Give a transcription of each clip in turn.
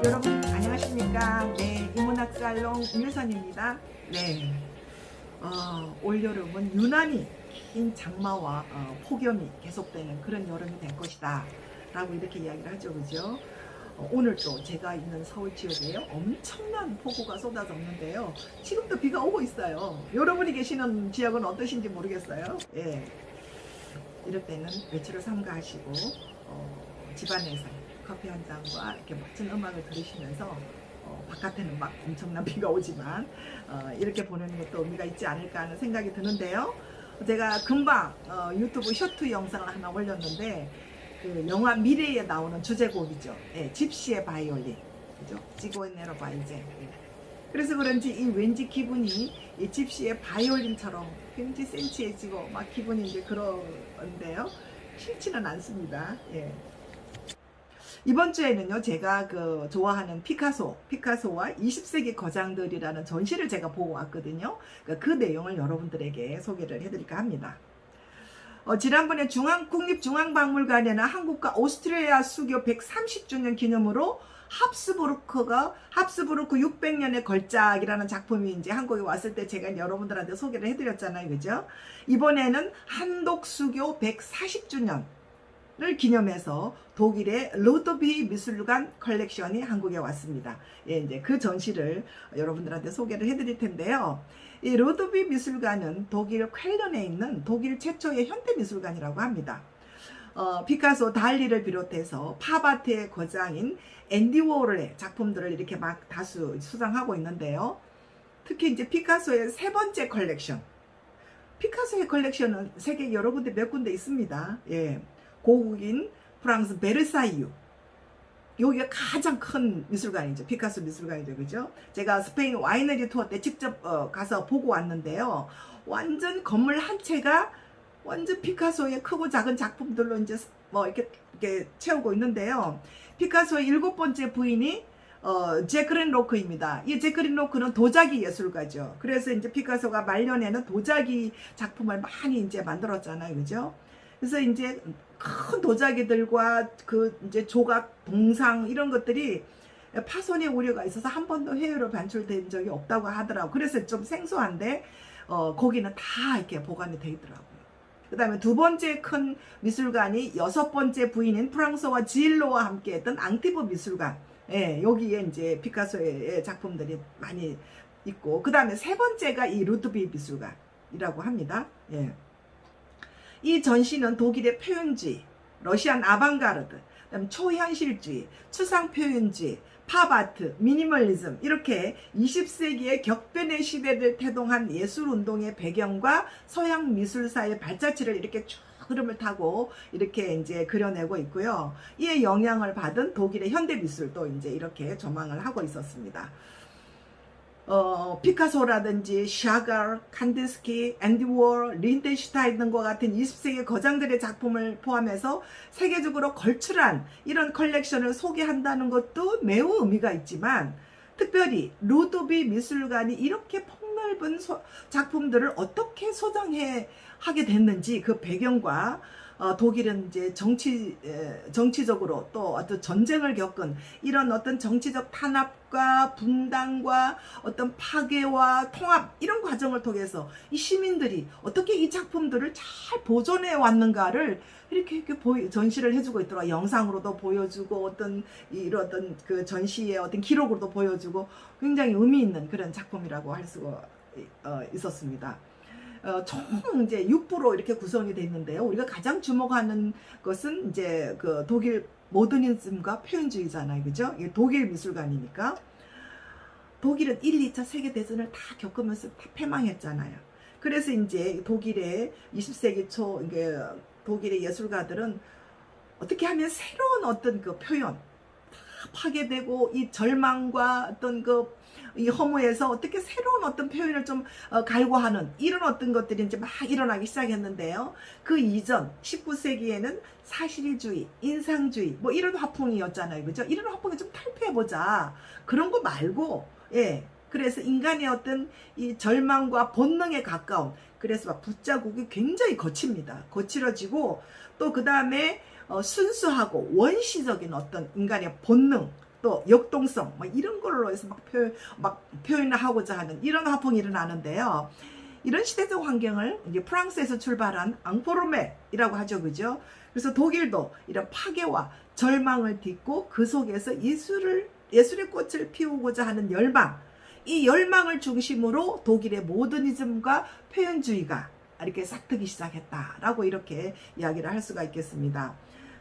여러분 안녕하십니까? 네, 인문학살롱 유선입니다. 네, 올여름은 유난히 긴 장마와 폭염이 계속되는 그런 여름이 될 것이다 라고 이렇게 이야기를 하죠, 그죠? 오늘 또 제가 있는 서울 지역에 엄청난 폭우가 쏟아졌는데요. 지금도 비가 오고 있어요. 여러분이 계시는 지역은 어떠신지 모르겠어요. 예, 이럴 때는 외출을 삼가하시고 집안에서 커피 한 잔과 이렇게 멋진 음악을 들으시면서 바깥에는 막 엄청난 비가 오지만 이렇게 보내는 것도 의미가 있지 않을까 하는 생각이 드는데요. 제가 금방 유튜브 쇼트 영상을 하나 올렸는데 그 영화 미래에 나오는 주제곡이죠. 예, 집시의 바이올린, 그죠? 지고네로 바이제. 예. 그래서 그런지 이 왠지 기분이 이 집시의 바이올린처럼 굉장히 센치해지고 막 기분이 이제 그런데요. 싫지는 않습니다. 예. 이번 주에는요, 제가 좋아하는 피카소와 20세기 거장들이라는 전시를 제가 보고 왔거든요. 그 내용을 여러분들에게 소개를 해드릴까 합니다. 지난번에 국립중앙박물관에는 한국과 오스트리아 수교 130주년 기념으로 합스부르크 600년의 걸작이라는 작품이 이제 한국에 왔을 때 제가 여러분들한테 소개를 해드렸잖아요, 그죠? 이번에는 한독수교 140주년 를 기념해서 독일의 루드비 미술관 컬렉션이 한국에 왔습니다. 예, 이제 그 전시를 여러분들한테 소개를 해드릴 텐데요. 이 루드비 미술관은 독일 쾰른에 있는 독일 최초의 현대 미술관이라고 합니다. 피카소, 달리를 비롯해서 팝아트의 거장인 앤디 워홀의 작품들을 이렇게 막 다수 수상하고 있는데요. 특히 이제 피카소의 세 번째 컬렉션. 피카소의 컬렉션은 세계 여러 군데 몇 군데 있습니다. 예. 고국인 프랑스 베르사유, 여기가 가장 큰 미술관이죠. 피카소 미술관이죠, 그죠? 제가 스페인 와이너리 투어 때 직접 가서 보고 왔는데요. 완전 건물 한 채가 완전 피카소의 크고 작은 작품들로 이제 뭐 이렇게 채우고 있는데요. 피카소의 7번째 부인이 제크린 로크입니다. 이 제크린 로크는 도자기 예술가죠. 그래서 이제 피카소가 말년에는 도자기 작품을 많이 이제 만들었잖아요, 그죠? 그래서 이제 큰 도자기들과 이제 조각, 동상 이런 것들이 파손의 우려가 있어서 한 번도 해외로 반출된 적이 없다고 하더라고요. 그래서 좀 생소한데 거기는 다 이렇게 보관이 되어 있더라고요. 그 다음에 두 번째 큰 미술관이 6번째 부인인 프랑스와 지일로와 함께 했던 앙티브 미술관. 예, 여기에 이제 피카소의 작품들이 많이 있고, 그 다음에 세 번째가 이 루드비 미술관이라고 합니다. 예. 이 전시는 독일의 표현주의, 러시안 아방가르드, 그다음 초현실주의, 추상표현주의, 팝아트, 미니멀리즘 이렇게 20세기의 격변의 시대를 태동한 예술운동의 배경과 서양 미술사의 발자취를 이렇게 쭉 흐름을 타고 이렇게 이제 그려내고 있고요. 이에 영향을 받은 독일의 현대미술도 이제 이렇게 조망을 하고 있었습니다. 피카소라든지 샤갈, 칸디스키, 앤디 워홀, 린덴슈타인 등과 같은 20세기 거장들의 작품을 포함해서 세계적으로 걸출한 이런 컬렉션을 소개한다는 것도 매우 의미가 있지만, 특별히 루드비 미술관이 이렇게 폭넓은 작품들을 어떻게 소장해 하게 됐는지 그 배경과 독일은 이제 정치적으로 또 어떤 전쟁을 겪은 이런 어떤 정치적 탄압과 분단과 어떤 파괴와 통합 이런 과정을 통해서 이 시민들이 어떻게 이 작품들을 잘 보존해 왔는가를 이렇게 전시를 해주고 있더라고요. 영상으로도 보여주고 이런 그 전시의 어떤 기록으로도 보여주고 굉장히 의미 있는 그런 작품이라고 할 수가 있었습니다. 총 이제 6부로 이렇게 구성이 되어 있는데요. 우리가 가장 주목하는 것은 이제 그 독일 모더니즘과 표현주의잖아요, 그죠? 이게 독일 미술관이니까. 독일은 1, 2차 세계대전을 다 겪으면서 다 패망했잖아요. 그래서 이제 독일의 20세기 초 이게 독일의 예술가들은 어떻게 하면 새로운 어떤 그 표현, 파괴되고 이 절망과 어떤 이 허무에서 어떻게 새로운 어떤 표현을 좀 갈구하는 이런 어떤 것들이 이제 막 일어나기 시작했는데요. 그 이전 19세기에는 사실주의, 인상주의 뭐 이런 화풍이었잖아요, 그죠? 이런 화풍에 좀 탈피해보자 그런 거 말고, 예. 그래서 인간의 어떤 이 절망과 본능에 가까운 그래서 막 붓자국이 굉장히 거칩니다. 거칠어지고 또 그 다음에 순수하고 원시적인 어떤 인간의 본능 또 역동성 뭐 이런 걸로 해서 막 표현을 하고자 하는 이런 화풍이 일어나는데요. 이런 시대적 환경을 이제 프랑스에서 출발한 앙포르메이라고 하죠, 그죠? 그래서 독일도 이런 파괴와 절망을 딛고 그 속에서 예술의 꽃을 피우고자 하는 열망, 이 열망을 중심으로 독일의 모더니즘과 표현주의가 이렇게 싹트기 시작했다라고 이렇게 이야기를 할 수가 있겠습니다.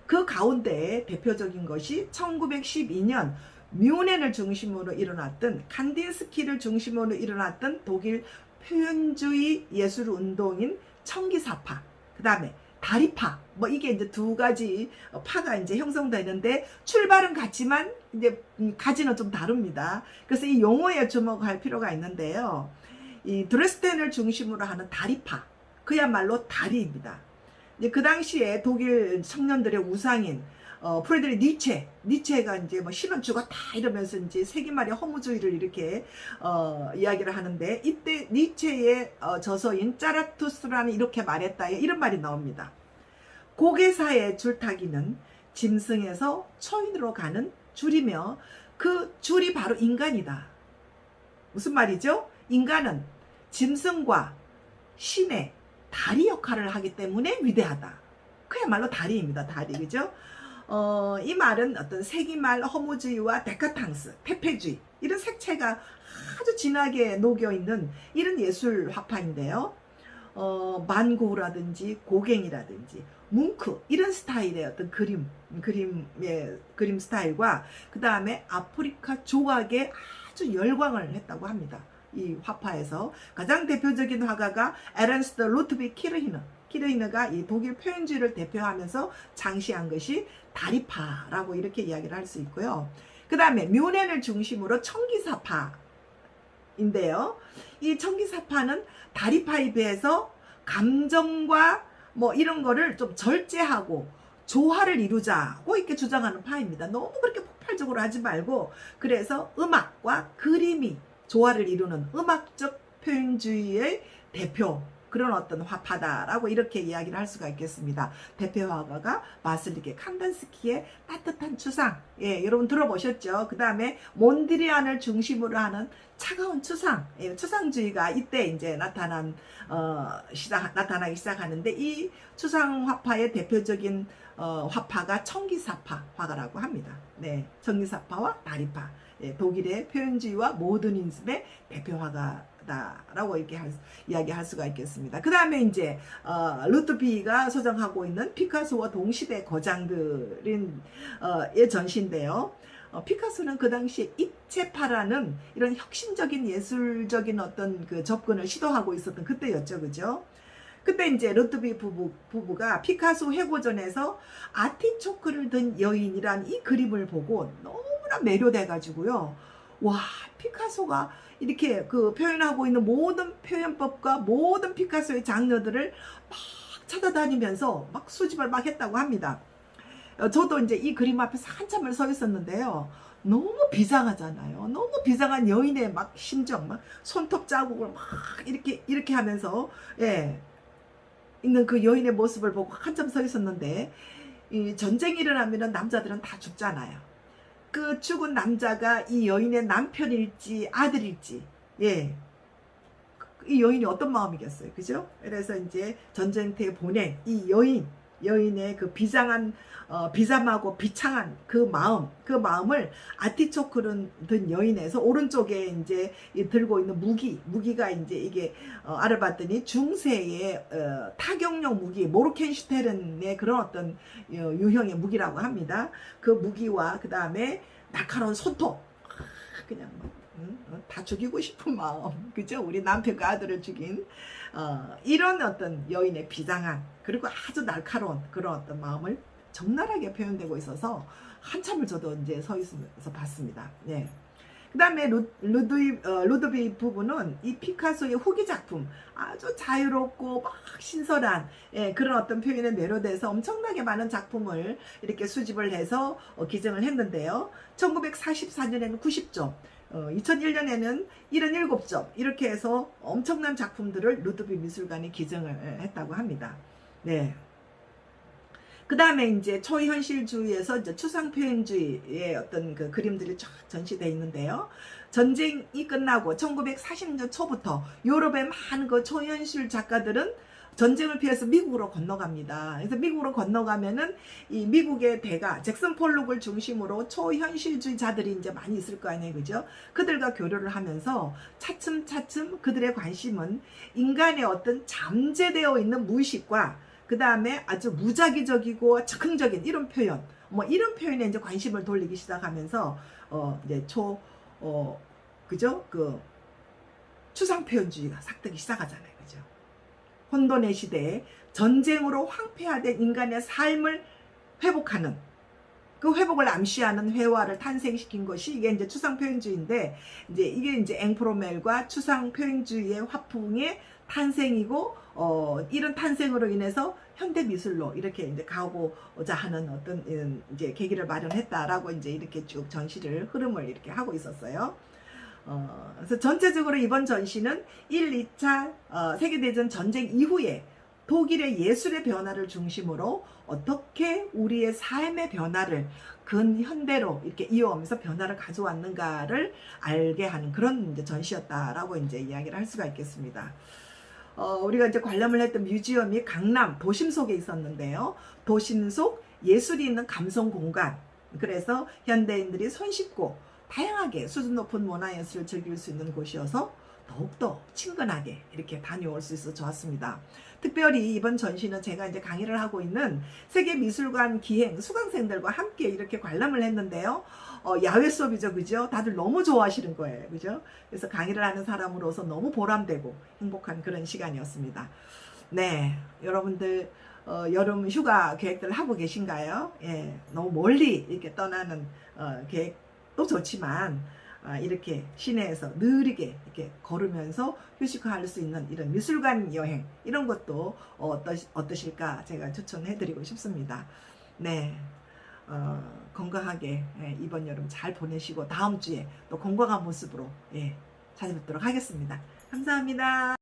그 가운데 대표적인 것이 1912년 뮌헨을 중심으로 일어났던 칸딘스키를 중심으로 일어났던 독일 표현주의 예술 운동인 청기사파, 그 다음에 다리파, 뭐 이게 이제 두 가지 파가 이제 형성되는데 출발은 같지만 이제 가지는 좀 다릅니다. 그래서 이 용어에 주목할 필요가 있는데요. 이 드레스덴을 중심으로 하는 다리파, 그야말로 다리입니다. 이제 그 당시에 독일 청년들의 우상인 프레드리 니체가 이제 뭐 신은 죽었다 이러면서 이제 세기말의 허무주의를 이렇게 이야기를 하는데, 이때 니체의 저서인 짜라투스라는 이렇게 말했다 이런 말이 나옵니다. 고개사의 줄타기는 짐승에서 초인으로 가는 줄이며 그 줄이 바로 인간이다. 무슨 말이죠? 인간은 짐승과 신의 다리 역할을 하기 때문에 위대하다. 그야말로 다리입니다. 다리, 그죠? 이 말은 어떤 세기말 허무주의와 데카탕스, 퇴폐주의 이런 색채가 아주 진하게 녹여있는 이런 예술 화파인데요. 만고라든지 고갱이라든지 뭉크 이런 스타일의 어떤 그림 스타일과 그 다음에 아프리카 조각에 아주 열광을 했다고 합니다. 이 화파에서 가장 대표적인 화가가 에른스트 루트비 키르히너가 이 독일 표현주의를 대표하면서 장시한 것이 다리파라고 이렇게 이야기를 할 수 있고요. 그 다음에 뮌헨을 중심으로 청기사파인데요. 이 청기사파는 다리파에 비해서 감정과 뭐 이런 거를 좀 절제하고 조화를 이루자고 이렇게 주장하는 파입니다. 너무 그렇게 폭발적으로 하지 말고, 그래서 음악과 그림이 조화를 이루는 음악적 표현주의의 대표, 그런 어떤 화파다라고 이렇게 이야기를 할 수가 있겠습니다. 대표 화가가 바슬리게 칸딘스키의 따뜻한 추상, 예, 여러분 들어보셨죠? 그 다음에 몬드리안을 중심으로 하는 차가운 추상, 예, 추상주의가 이때 이제 나타나기 시작하는데, 이 추상 화파의 대표적인 화파가 청기사파 화가라고 합니다. 네, 청기사파와 다리파, 예, 독일의 표현주의와 모더니즘의 대표 화가다라고 이렇게 이야기할 수가 있겠습니다. 그 다음에 이제 루트비가 소장하고 있는 피카소와 동시대 거장들의 전시인데요. 피카소는 그 당시에 입체파라는 이런 혁신적인 예술적인 어떤 그 접근을 시도하고 있었던 그때였죠, 그죠? 그때 이제 루트비 부부가 피카소 회고전에서 아티초크를 든 여인이란 이 그림을 보고 너무나 매료돼가지고요. 와, 피카소가 이렇게 그 표현하고 있는 모든 표현법과 모든 피카소의 장르들을 막 찾아다니면서 막 수집을 막 했다고 합니다. 저도 이제 이 그림 앞에서 한참을 서 있었는데요. 너무 비장하잖아요. 너무 비장한 여인의 막 심정, 막 손톱 자국을 막 이렇게 하면서, 예, 있는 그 여인의 모습을 보고 한참 서 있었는데, 이 전쟁이 일어나면 남자들은 다 죽잖아요. 그 죽은 남자가 이 여인의 남편일지 아들일지, 예, 이 여인이 어떤 마음이겠어요, 그죠? 그래서 이제 전쟁터에 보낸 이 여인의 그 비장하고 비창한 그 마음을 아티초크를 든 여인에서 오른쪽에 이제 들고 있는 무기가 이제 이게 알아봤더니 중세의 타격용 무기 모르켄슈테른의 그런 어떤 유형의 무기라고 합니다. 그 무기와 그 다음에 날카로운 손톱, 그냥 다 죽이고 싶은 마음, 그죠? 우리 남편과 아들을 죽인 이런 어떤 여인의 비장한 그리고 아주 날카로운 그런 어떤 마음을 적나라하게 표현되고 있어서 한참을 저도 이제 서 있으면서 봤습니다. 네. 그 다음에 루드비 부부는 이 피카소의 후기 작품, 아주 자유롭고 막 신선한, 예, 그런 어떤 표현에 매료돼서 엄청나게 많은 작품을 이렇게 수집을 해서 기증을 했는데요. 1944년에는 90점, 2001년에는 77점 이렇게 해서 엄청난 작품들을 루드빅 미술관이 기증을 했다고 합니다. 네. 그 다음에 이제 초현실주의에서 이제 추상표현주의의 어떤 그 그림들이 쫙 전시되어 있는데요. 전쟁이 끝나고 1940년 초부터 유럽의 많은 그 초현실 작가들은 전쟁을 피해서 미국으로 건너갑니다. 그래서 미국으로 건너가면은 이 미국의 대가 잭슨 폴록을 중심으로 초현실주의자들이 이제 많이 있을 거 아니에요, 그죠? 그들과 교류를 하면서 차츰차츰 그들의 관심은 인간의 어떤 잠재되어 있는 무의식과 그 다음에 아주 무작위적이고 즉흥적인 이런 표현, 뭐 이런 표현에 이제 관심을 돌리기 시작하면서 이제 그죠? 그 추상 표현주의가 삭트기 시작하잖아요, 그죠? 혼돈의 시대에 전쟁으로 황폐화된 인간의 삶을 회복하는 그 회복을 암시하는 회화를 탄생시킨 것이 이게 이제 추상 표현주의인데 이제 이게 이제 앵프로멜과 추상 표현주의의 화풍의 탄생이고 이런 탄생으로 인해서 현대 미술로 이렇게 이제 가고자 하는 어떤 이제 계기를 마련했다라고 이제 이렇게 쭉 전시를 흐름을 이렇게 하고 있었어요. 그래서 전체적으로 이번 전시는 1, 2차 세계대전 전쟁 이후에 독일의 예술의 변화를 중심으로 어떻게 우리의 삶의 변화를 근현대로 이렇게 이어오면서 변화를 가져왔는가를 알게 하는 그런 이제 전시였다라고 이제 이야기를 할 수가 있겠습니다. 우리가 이제 관람을 했던 뮤지엄이 강남 도심 속에 있었는데요. 도심 속 예술이 있는 감성 공간. 그래서 현대인들이 손쉽고 다양하게 수준 높은 문화예술을 즐길 수 있는 곳이어서 더욱더 친근하게 이렇게 다녀올 수 있어서 좋았습니다. 특별히 이번 전시는 제가 이제 강의를 하고 있는 세계미술관 기행 수강생들과 함께 이렇게 관람을 했는데요. 야외 수업이죠, 그죠? 다들 너무 좋아하시는 거예요, 그죠? 그래서 강의를 하는 사람으로서 너무 보람되고 행복한 그런 시간이었습니다. 네, 여러분들 여름 휴가 계획들 하고 계신가요? 예, 너무 멀리 이렇게 떠나는 계획도 좋지만 이렇게 시내에서 느리게 이렇게 걸으면서 휴식할 수 있는 이런 미술관 여행 이런 것도 어떠실까 제가 추천해 드리고 싶습니다. 네, 건강하게 이번 여름 잘 보내시고 다음 주에 또 건강한 모습으로 찾아뵙도록 하겠습니다. 감사합니다.